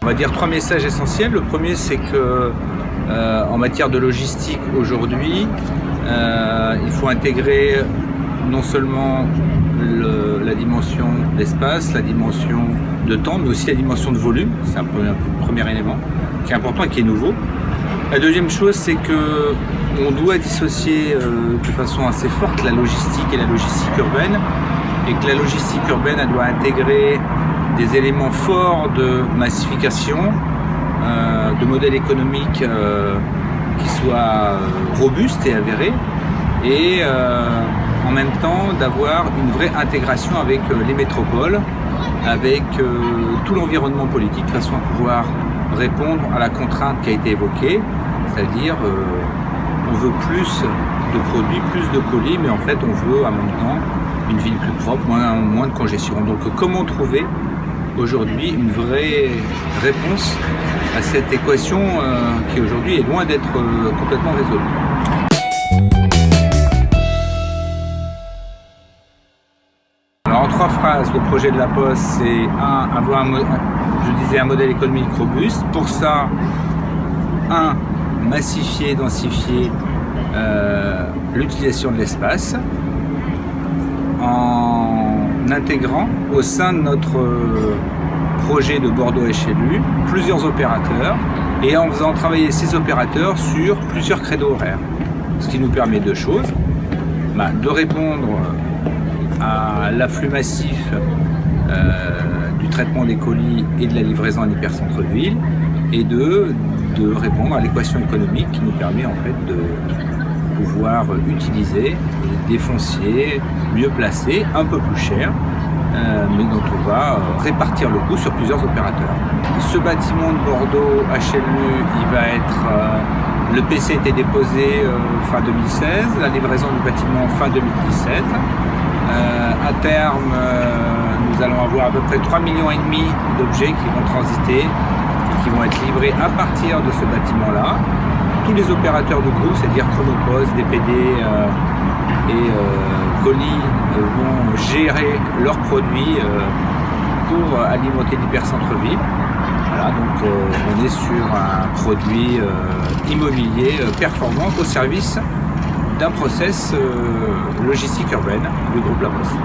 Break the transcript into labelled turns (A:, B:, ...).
A: va dire 3 messages essentiels. Le premier, c'est que en matière de logistique aujourd'hui, il faut intégrer non seulement la dimension d'espace, la dimension de temps, mais aussi la dimension de volume. C'est un premier élément qui est important et qui est nouveau. La deuxième chose, c'est que on doit dissocier de façon assez forte la logistique et la logistique urbaine, et que la logistique urbaine, elle doit intégrer des éléments forts de massification, de modèles économiques qui soient robustes et avérés, et en même temps d'avoir une vraie intégration avec les métropoles, avec tout l'environnement politique, de façon à pouvoir répondre à la contrainte qui a été évoquée, c'est-à-dire on veut plus de produits, plus de colis, mais en fait on veut en même temps une ville plus propre, moins de congestion. Donc comment trouver aujourd'hui une vraie réponse à cette équation qui aujourd'hui est loin d'être complètement résolue. Alors en 3 phrases, le projet de la Poste, c'est avoir un modèle économique robuste. Pour ça, massifier, densifier l'utilisation de l'espace en intégrant au sein de notre projet de Bordeaux HLU plusieurs opérateurs et en faisant travailler ces opérateurs sur plusieurs créneaux horaires. Ce qui nous permet 2 choses, de répondre à l'afflux massif du traitement des colis et de la livraison en hypercentre-ville, et de répondre à l'équation économique qui nous permet en fait de pouvoir utiliser des fonciers mieux placés, un peu plus chers, mais dont on va répartir le coût sur plusieurs opérateurs. Ce bâtiment de Bordeaux HLU, il va être le PC a été déposé fin 2016, la livraison du bâtiment fin 2017. À terme, nous allons avoir à peu près 3,5 millions d'objets qui vont transiter et qui vont être livrés à partir de ce bâtiment-là. Tous les opérateurs du groupe, c'est-à-dire Chronopost, DPD et Colis, vont gérer leurs produits pour alimenter l'hypercentre-ville. Voilà, donc on est sur un produit immobilier performant au service d'un process logistique urbaine du groupe La Poste.